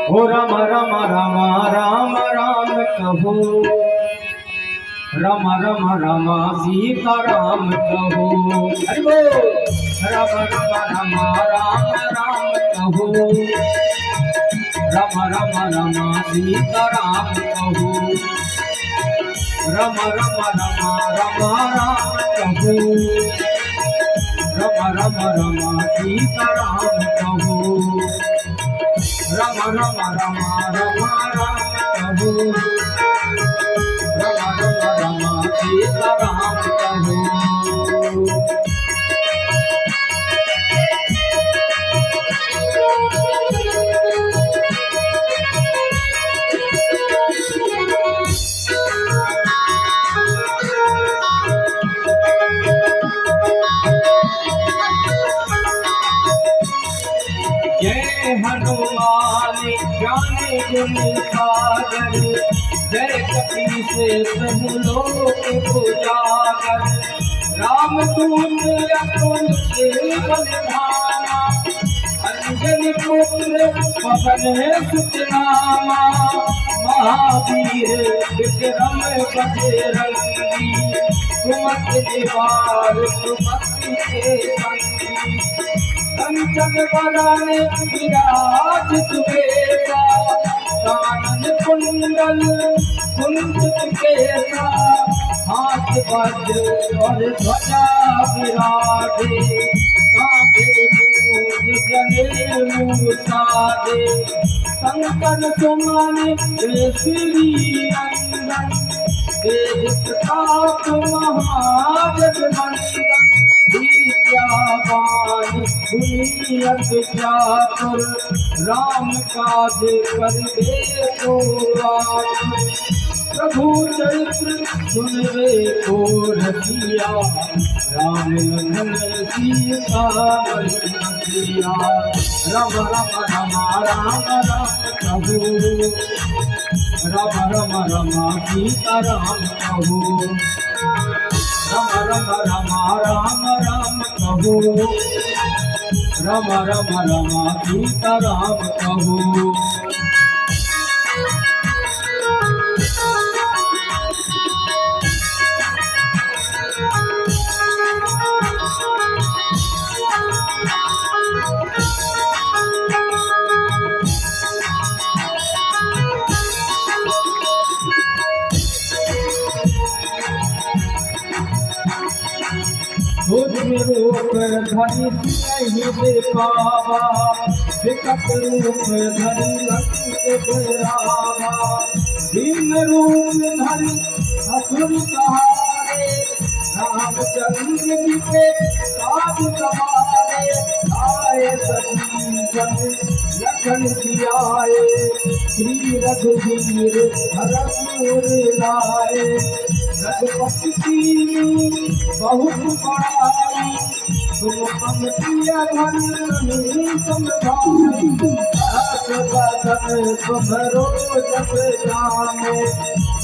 हो राम राम राम राम राम कहो, राम राम राम सीता राम कहो। हरि बोल। राम राम राम राम राम कहो, राम राम राम सीता राम कहो। राम राम राम राम राम कहो, राम राम राम सीता राम कहो। राम राम राम राम राम कहो, राम राम राम सीता राम कहो। जय हनुमान ज्ञान गुण सागर, जय कपीस प्रभु लोक उजागर। राम दूत अतुलित बलधामा, अंजनी पुत्र पवन सुत नामा। महावीर विक्रम बजरंगी, सुमति निवार सुमति के संगी। कंचन वरण विराज सुबेसा, कानन कुंडल कुंचित केसा। हाथ वज्र और ध्वजा विराजे, कांधे मूज जनेऊ साजे। संकट सुमन श्री नंदन, तेज प्रताप महाजगवंदन। विद्यावान गुणियत चातुर, राम काज करिबे को आतुर। प्रभु चरित्र सुनबे को रसिया, राम लखन सीता मन बसिया। राम राम राम राम राम कहो, राम राम राम सीता राम कहो। राम राम राम राम राम कहो, राम राम राम सीता राम कहो। दूध में रूप धरि नहीं दे पावा, विकट रूप धरि लंक डरावा। दीन रूप धरि असुर सहारे, रामचंद्र जी के काज सवारे। आए सजीवन लखन जियाए, श्री रघुवीर हरष लाए। रघुपति की बहुत बड़ाई, तुम हम प्रिय धन समझाई। बदन तुम्हरो जब जाने,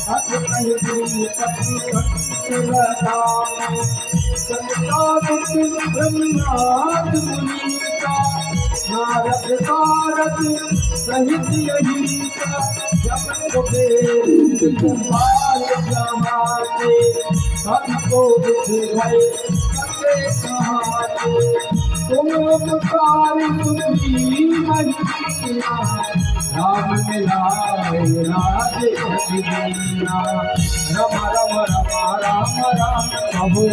अस नहीं पति भक्ति लगाने। संताप ब्रह्माद मुनीसा, नारद सारद सहित यहीसा। जब कुबेर कुमार जमाते, सबको दुख भय सके कहाते। तुम उपकार सुखी महिमा, राम मिलाए राधे दीना। रम रम रम राम राम कहो,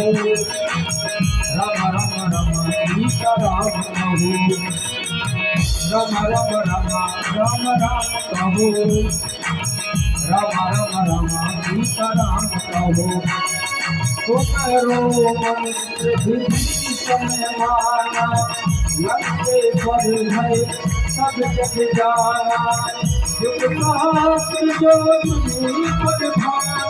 रम रम रम सीता राम कहो। रम रम रम राम राम कहो, रम रम रम सीता राम कहो। करो मंत्र विभीषण माना, लंके पर भय सब जग जाना। युग सहस्त्र जो तुम पर भान,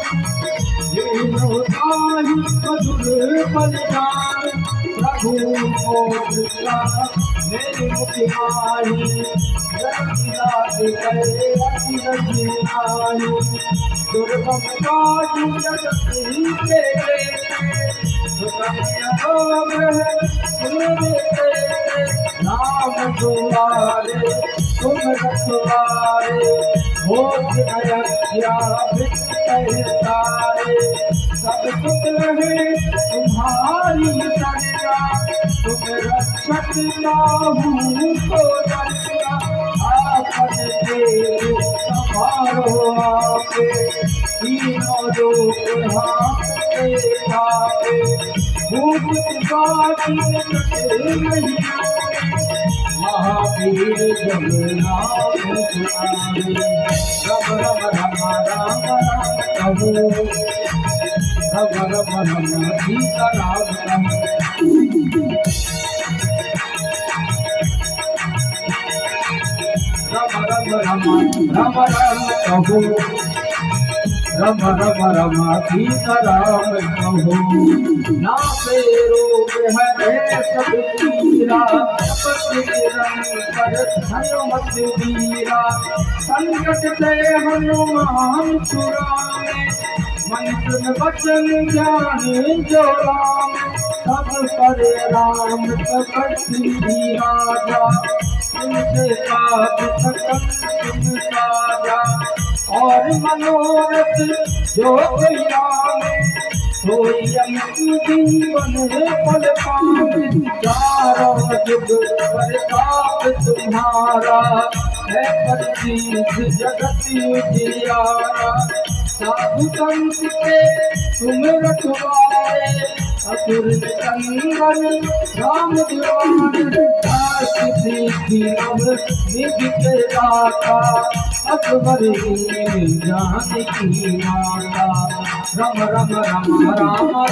लीनो ताहि मधुर बलिदान। प्रभु मोक्ष मेरी मुखिहारी, जगति करे अति रंजिहारी। दुर्गम काज जगति के दुर्गम अभोग है, राम राम दुआरे तुम रखवारे, होत अयोध्या बिन तारे। सब सुख रहे तुम्हारी सरगा, तुम रक्षक काहू को डरगा। आपन देव संभारो आपे, तीनों लोक हाथ भावे। भूत बाती नहीं महावीर जब नाम सुनावे। रम रम रम राम राम कहो, रम रम रम सीता राम कहो। रम रम रम कहो, रम रम रम सीता राम कहो। ना रोग है सब पीरा, पर हनुमत वीरा। संकट से हनुमान छुड़ावे, मंत्र वचन ज्ञान जो राम। सब पर राम तपस्वी राजा, उनके साथ सकल तुम साजा। और मनोरथ जो कोई आवे, सोई जीवन पल पावे। चारों जुग प्रताप तुम्हारा, है प्रसिद्ध जगत उजियारा। साधु संत के तुम रखवारे, असुर निकंदन राम दुआरे। सिद्धि नव निधि के दाता, अकबर जानकी माता। रम रम रम राम राम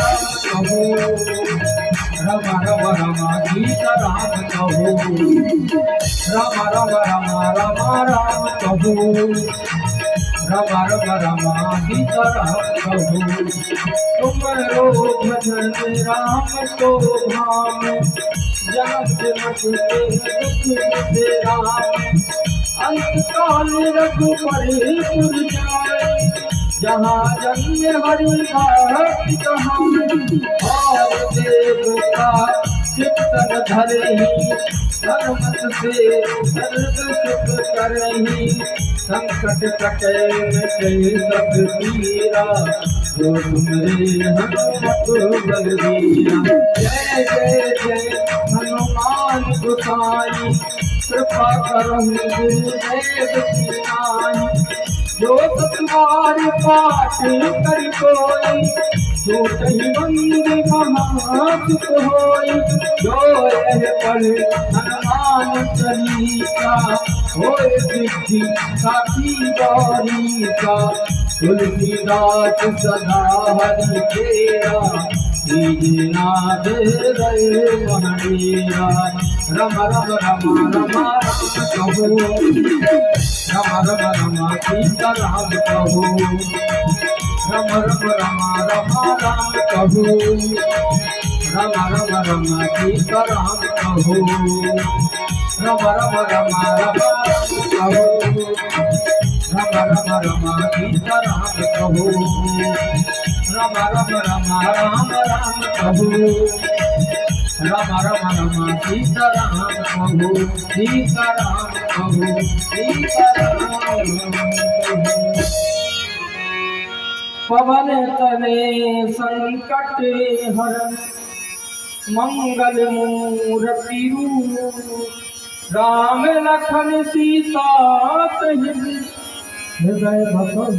कहो, रम रम रम सीता राम कहो। रम रम रम राम राम कहो, रम रम रम सीता राम कहो। तुम रो भजन राम को भावे, जनक के दुख राम। अंतकाल रघुपति जाए, जहाँ जन्म हरि भक्त कहानी। और देवता चित्तन धरहि, धर्मत से सर्व सुख करहि। संकट कटे मिटे सब पीरा, जो तुमरे हनुमत बलवीरा। जय जय जय हनुमान गोसाई, कृपा करहु गुरुदेव की नाई। जो सतवार पाठ कर कोई, जो कहीं बंद महासुख होई। जो यह पढ़े हनुमान चालीसा, होए सिद्धि साखी गौरीसा। तुलसीदास सदा हरि तेरा, नाथ रहे महरीरा। रम रम रम रम राम कहो, रम रम रम सीता राम कहो। रम रम रम राम कहो, रम रम रम सीता राम कहो। रम रम रम कहो, रम रम रम सीता राम कहो। रम रम रम राम राम कहो, रम रम रम सीता राम कहो। सीता राम कहो, सीता राम कहो। पवन तनय संकट हरन, मंगल मूर्ति रूप। राम लखन सीता सहित, हृदय बसहु।